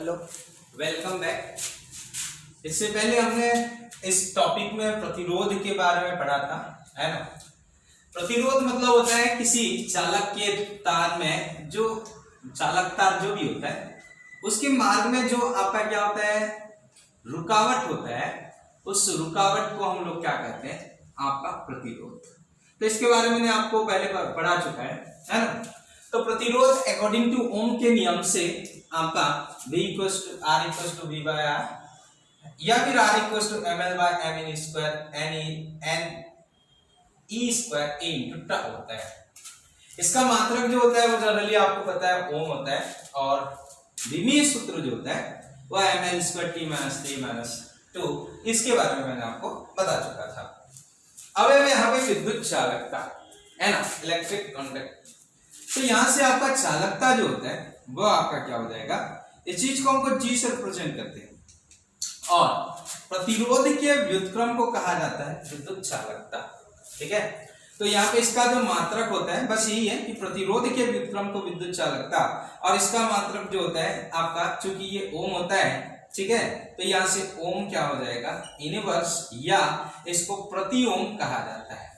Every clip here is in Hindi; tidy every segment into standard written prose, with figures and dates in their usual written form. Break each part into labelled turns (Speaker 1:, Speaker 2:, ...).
Speaker 1: Hello, welcome back. इससे पहले हमने इस टॉपिक में प्रतिरोध के बारे में पढ़ा था, है ना। प्रतिरोध मतलब होता है किसी चालक के तार में जो चालक तार जो भी होता है उसके मार्ग में जो आपका क्या होता है, रुकावट होता है, उस रुकावट को हम लोग क्या कहते हैं, आपका प्रतिरोध। तो इसके बारे में मैंने आपको पहले पढ़ा चुका है ना। तो प्रतिरोध अकॉर्डिंग टू ओम के नियम से आपका V = R = V by R या फिर R = ml by m in square n e square a into t होता है। इसका मात्रक जो होता है वो जनरली आपको पता है ओम होता है, और विमीय सूत्र जो होता है वो ml² t - 3 - 2। इसके बारे में मैंने आपको बता चुका था। अब यहाँ पे विद्युत चालकता है ना, इलेक्ट्रिक कंडक्ट। तो यहां से आपका चालकता जो होता है वो आपका क्या हो जाएगा, इस चीज को हमको G से रिप्रेजेंट करते हैं, और प्रतिरोध के व्युत्क्रम को कहा जाता है विद्युत चालकता। ठीक है, तो यहाँ पे इसका जो मात्रक होता है बस यही है कि प्रतिरोध के व्युत्क्रम को विद्युत चालकता, और इसका मात्रक जो होता है आपका, चूंकि ये ओम होता है, ठीक है, तो यहाँ से ओम क्या हो जाएगा, इनवर्स, या इसको प्रति ओम कहा जाता है।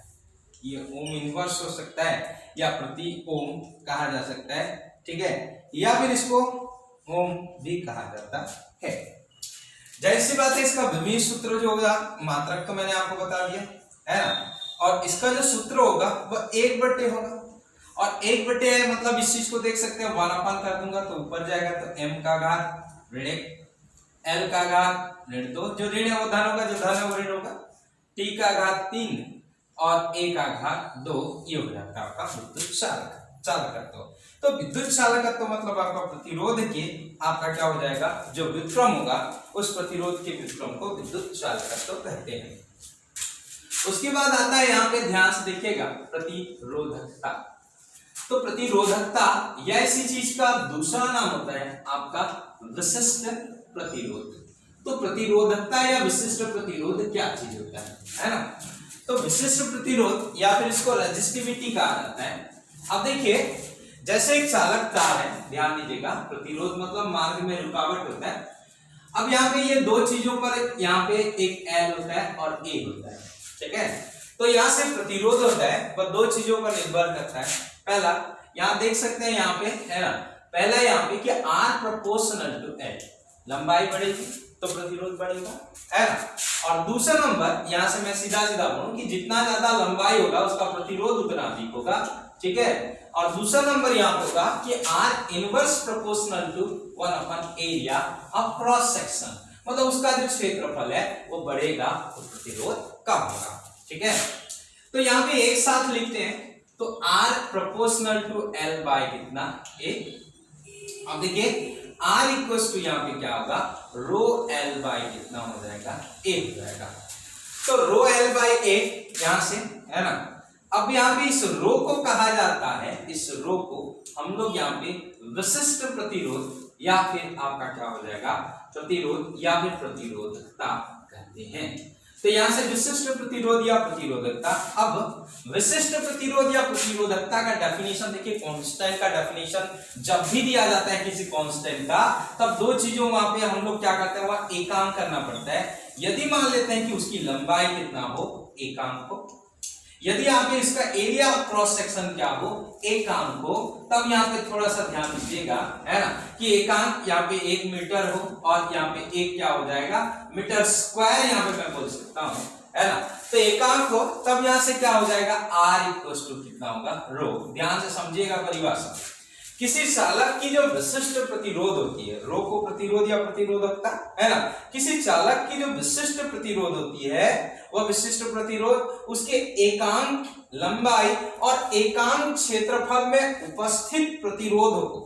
Speaker 1: ये ओम इनवर्स हो सकता है या प्रति ओम कहा जा सकता है, ठीक है, या फिर इसको ओम भी कहा जाता है। जाहिर सी बात है, इसका विमीय सूत्र जो होगा, मात्रक तो मैंने आपको बता दिया है ना, और इसका जो सूत्र होगा वह 1/, होगा। और 1/, मतलब इस चीज को देख सकते हैं, 1 कर दूंगा तो ऊपर जाएगा, तो m का घात ऋण 1, l का घात ऋण 2, जो ऋण है वो धन होगा, जो धन है वो ऋण होगा, t का घात 3 और a का घात 2, ये हो जाता है आपका विद्युत चालकत्व। तो विद्युत चालकत्व मतलब आपका प्रतिरोध के आपका क्या हो जाएगा, जो व्युत्क्रम होगा उस प्रतिरोध के व्युत्क्रम को विद्युत चालकत्व कहते हैं। उसके बाद आता है यहाँ पे, ध्यान से देखिएगा, प्रतिरोधकता। तो प्रतिरोधकता या इसी चीज का दूसरा नाम होता है आपका विशिष्ट प्रतिरोध। तो प्रतिरोधकता या विशिष्ट प्रतिरोध क्या चीज होता है ना। तो विशिष्ट प्रतिरोध या फिर इसको रेजिस्टिविटी कहा जाता है। अब देखिए, जैसे एक चालक तार है, ध्यान दीजिएगा, प्रतिरोध मतलब मार्ग में रुकावट होता है। अब यहाँ पे ये दो चीजों पर, यहाँ पे एक L होता है और A होता है, ठीक है। तो यहाँ से प्रतिरोध होता है वह दो चीजों पर निर्भर करता है। पहला, यहाँ देख सकते हैं यहाँ पे, है ना, पहला यहाँ पे कि R = L, लंबाई बढ़ेगी तो प्रतिरोध बढ़ेगा, है ना। और दूसरा नंबर, यहां से मैं सीधा बोलूं कि जितना ज्यादा लंबाई होगा उसका प्रतिरोध उतना अधिक होगा, ठीक है। और दूसरा नंबर यहां होगा कि R inverse proportional to 1 area of cross section, मतलब उसका जो क्षेत्रफल है वो बढ़ेगा तो प्रतिरोध कम होगा, ठीक है। तो यहाँ पे एक साथ लिखते हैं, तो R = L by कितना, A। अब देखिए R = यहाँ पे क्या होगा, ρL by कितना हो जाएगा, A हो जाएगा। तो ρL by A यहां से, है ना। अब यहाँ पे इस रो को कहा जाता है, इस रो को हम लोग यहाँ पे विशिष्ट प्रतिरोध या फिर आपका क्या हो जाएगा, प्रतिरोध या फिर प्रतिरोधकता कहते हैं। तो यहां से विशिष्ट प्रतिरोध या प्रतिरोधकता। अब विशिष्ट प्रतिरोध या प्रतिरोधकता का डेफिनेशन देखिए, कांस्टेंट का डेफिनेशन जब भी दिया जाता है किसी कांस्टेंट का, तब दो चीजों वहां पे हम लोग क्या करते हैं, वहां एकांक करना पड़ता है। यदि मान लेते हैं कि उसकी लंबाई कितना हो, एकांक हो, यदि यहाँ पे इसका एरिया ऑफ क्रॉस सेक्शन क्या हो, एकांक हो, तब यहाँ पे थोड़ा सा ध्यान दीजिएगा, है ना, कि एकांक यहाँ पे 1 मीटर हो और यहाँ पे एक क्या हो जाएगा, मीटर स्क्वायर यहाँ पे मैं बोल सकता हूँ, है ना। तो एकांक हो तब यहाँ से क्या हो जाएगा, R = कितना होगा, रो। ध्यान से समझिएगा परिभाषा। किसी चालक की जो विशिष्ट प्रतिरोध होती है, रो को प्रतिरोध या प्रतिरोधकता, है ना, किसी चालक की जो विशिष्ट प्रतिरोध होती है वह विशिष्ट प्रतिरोध उसके एकांक लंबाई और एकांक क्षेत्रफल में उपस्थित प्रतिरोध को,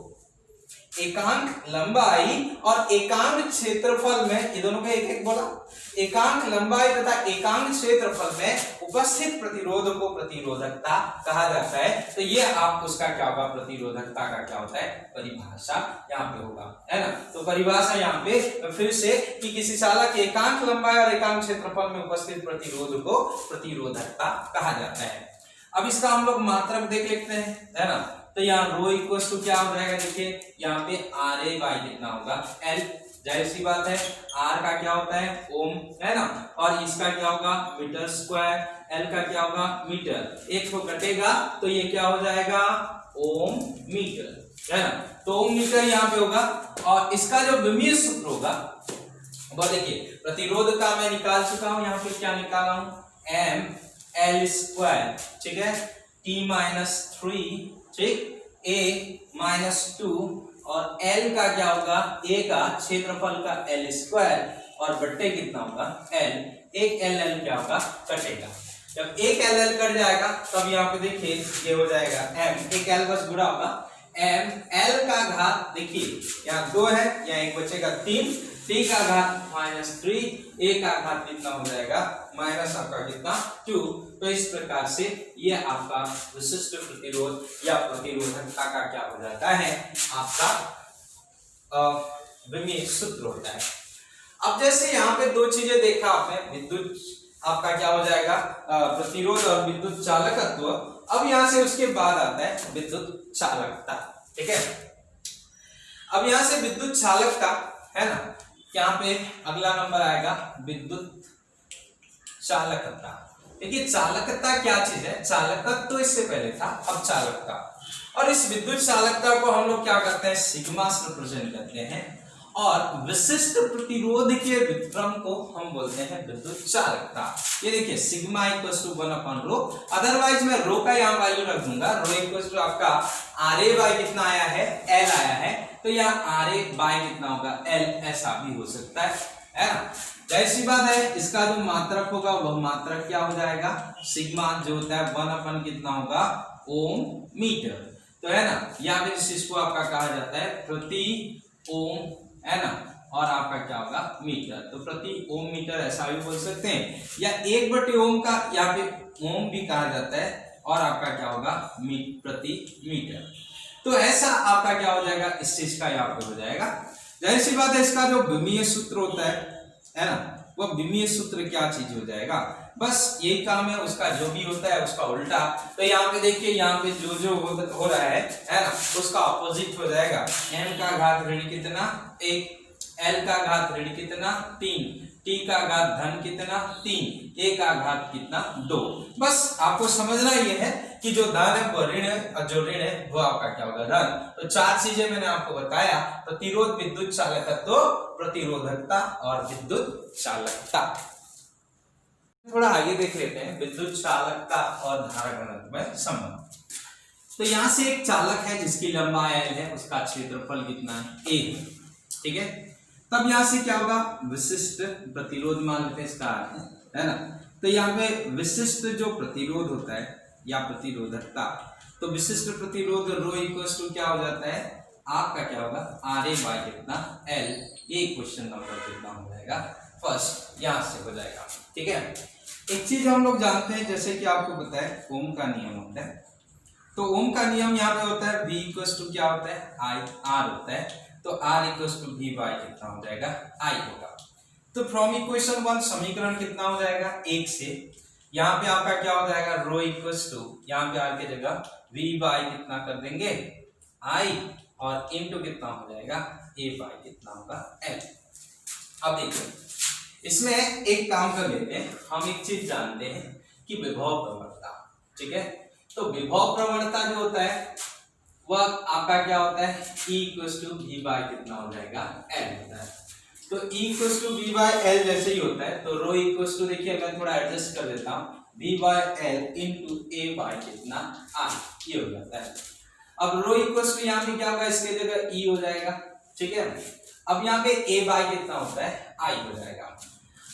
Speaker 1: एकांक लंबाई और एकांक क्षेत्रफल में, ये दोनों का एक बोला, एकांक लंबाई तथा एकांक क्षेत्रफल में उपस्थित प्रतिरोध को प्रतिरोधकता कहा जाता है। तो ये आप उसका क्या होगा, प्रतिरोधकता का क्या होता है, परिभाषा यहाँ पे होगा, है ना। तो परिभाषा यहाँ पे फिर से कि किसी चालक के एकांक लंबाई और एकांक क्षेत्रफल में उपस्थित प्रतिरोध को प्रतिरोधकता कहा जाता है। अब इसका हम लोग मात्रक देख लेते हैं, है ना। तो यहाँ रो इक्वल टू क्या हो जाएगा, देखिए यहाँ पे आर ए बाई कितना होगा एल, जाहिर सी बात है आर का क्या होता है ओम, है ना, और इसका क्या होगा मीटर स्क्वायर, एल का क्या होगा मीटर, एक को कटेगा तो ये क्या हो जाएगा ओम मीटर, है ना। तो ओम मीटर यहाँ पे होगा, और इसका जो विमीय सूत्र होगा वो देखिए प्रतिरोध का मैं निकाल चुका हूं, यहाँ पे क्या निकाला हूं एम एल स्क्वायर, ठीक है, टी माइनस 3, ठीक, ए माइनस 2, और एल का क्या होगा ए का क्षेत्रफल का एल स्क्वायर, और बट्टे कितना होगा एल, एक एल एल क्या होगा कटेगा, जब एक एल एल कट जाएगा तब यहाँ पे देखिए ये हो जाएगा एम, एक एल बस जुड़ा होगा, एम एल का घात देखिए यहाँ 2 है, यहाँ एक बचेगा 3, टी का घात -3, ए का घात कितना हो जाएगा माइनस आपका कितना 2। तो इस प्रकार से ये आपका विशिष्ट प्रतिरोध या प्रतिरोधकता का क्या हो जाता है आपका विमीय सूत्र होता है। अब जैसे यहाँ पे दो चीजें देखा आपने, विद्युत आपका क्या हो जाएगा प्रतिरोध और विद्युत चालकत्व। अब यहाँ से उसके बाद आता है विद्युत चालकता, ठीक है। अब यहाँ से विद्युत चालकता है ना, यहाँ पे अगला नंबर आएगा विद्युत चालकता। देखिए चालकता क्या चीज है, चालकत्व तो इससे पहले था, अब चालकता, और इस विद्युत चालकता को हम लोग क्या करते हैं सिग्मा से रिप्रेजेंट करते हैं, और विशिष्ट प्रतिरोध के व्युत्क्रम को हम बोलते हैं विद्युत चालकता। ये देखिए सिग्मा इक्वल टू 1/रो, अदरवाइज मैं रो का यहाँ वैल्यू रख दूंगा, रो इक्वल टू आपका आर ए बाई कितना आया है एल आया है, तो यहाँ आर ए बाई कितना होगा एल, ऐसा भी हो सकता है ना। जैसी बात है इसका जो मात्रक होगा वह मात्रक क्या हो जाएगा सिग्मा, जो होता है 1/ कितना होगा ओम मीटर, तो है ना। यहाँ पे जिस चीज को आपका कहा जाता है प्रति ओम, है ना, और आपका क्या होगा मीटर, तो प्रति ओम मीटर ऐसा भी बोल सकते हैं, या 1/ओम का यहाँ पे ओम भी कहा जाता है, और आपका क्या होगा प्रति मीटर। तो ऐसा आपका क्या हो जाएगा इस चीज का यहाँ पे हो जाएगा। जाहिर सी बात है इसका जो विमीय सूत्र होता है ना, वह विमीय सूत्र क्या चीज हो जाएगा, बस यही काम है उसका, जो भी होता है उसका उल्टा। तो यहाँ पे देखिए यहाँ पे जो हो रहा है ना, उसका ऑपोजिट हो जाएगा, m का घात ऋण कितना 1, l का घात ऋण कितना 3, t का घात धन कितना 3, a का घात कितना 2। बस आपको समझना ये है कि जो धन है वो ऋण है, और जो ऋण है वो आपका क्या होगा धन। तो 4 चीजें मैंने आपको बताया, प्रतिरोध, विद्युत चालकत्व, प्रतिरोधकता और विद्युत चालकता। थोड़ा आगे देख लेते हैं विद्युत चालकता और धारा घनत्व में संबंध। तो यहाँ से एक चालक है जिसकी लंबाई l है, उसका क्षेत्रफल कितना है a, ठीक है। तब यहाँ से क्या होगा विशिष्ट प्रतिरोध मान लेते हैं इसका है ना। तो यहाँ पे विशिष्ट जो प्रतिरोध होता है या प्रतिरोधकता, तो विशिष्ट प्रतिरोध रो इक्वल टू क्या हो जाता है आपका क्या होगा आर ए बाई कितना एल, ये क्वेश्चन नंबर कितना हो जाएगा फर्स्ट, यहाँ से हो जाएगा, ठीक है। एक चीज हम लोग जानते हैं जैसे कि आपको पता है ओम का नियम होता है, तो ओम का नियम यहाँ पे होता है V इक्वल टू क्या होता है आई, आर होता है, तो R equal to V by कितना हो जाएगा I होगा। तो फ्रॉम इक्वेशन 1 समीकरण कितना हो जाएगा 1 से, यहाँ पे आपका क्या हो जाएगा रो इक्वल टू, यहाँ पे R की जगह V बाई कितना कर देंगे I, और इनटू कितना हो जाएगा A बाई कितना होगा L। अब देखिए इसमें एक काम कर लेते हैं, हम एक चीज जानते हैं कि विभव प्रवणता, ठीक है। तो विभव प्रवणता जो होता है वह आपका क्या होता है E equal to V by कितना हो जाएगा L होता है। तो E equal to V by L जैसे ही होता है, तो रो इक्वल टू देखिए मैं थोड़ा एडजस्ट कर देता हूँ V by L into A by कितना R, ये हो जाता है। अब रो इक्वल टू यहाँ पे क्या होगा इसके जगह E हो जाएगा, ठीक है। अब यहाँ पे A बाई कितना होता है I हो जाएगा।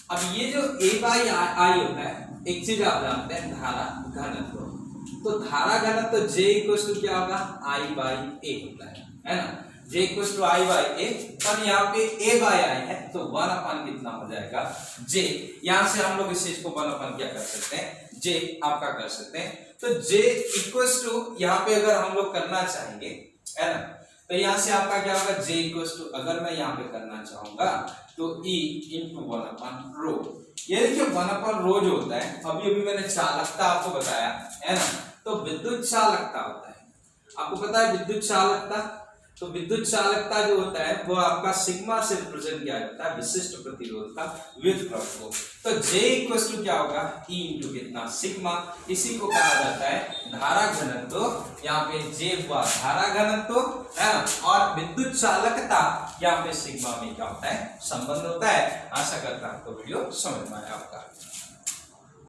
Speaker 1: अब ये जो A बाई I होता है, एक चीज आप जानते हैं धारा घनत्व, तो धारा घनत्व J इक्वल टू क्या होगा I बाई A होता है ना, J equal to I by A, पर यहाँ पे A बाई I है तो 1/, कितना हो जाएगा J। यहाँ से हम लोग इस चीज को 1/, क्या कर सकते हैं J आपका कर सकते हैं। तो J इक्वल टू यहाँ पे अगर हम लोग करना चाहेंगे है ना, तो यहाँ से आपका क्या होगा J इक्वल टू, अगर मैं यहाँ पे करना चाहूंगा तो E इंटू 1/रो। ये देखिए 1/रो जो होता है, अभी मैंने चालकता आपको बताया है ना, तो विद्युत चालकता होता है। आपको पता है विद्युत चालकता, तो विद्युत चालकता जो होता है वो आपका सिग्मा से रिप्रेजेंट किया जाता है विशिष्ट प्रतिरोध का व्युत्क्रम को। तो J इक्वल टू क्या होगा, E इंटू कितना सिग्मा, इसी को कहा जाता है धारा घनत्व। यहाँ पे J हुआ धारा घनत्व है ना, और विद्युत चालकता यहाँ पे सिग्मा में क्या होता है संबंध होता है। आशा करता हूं आपको वीडियो समझ में आया आपका।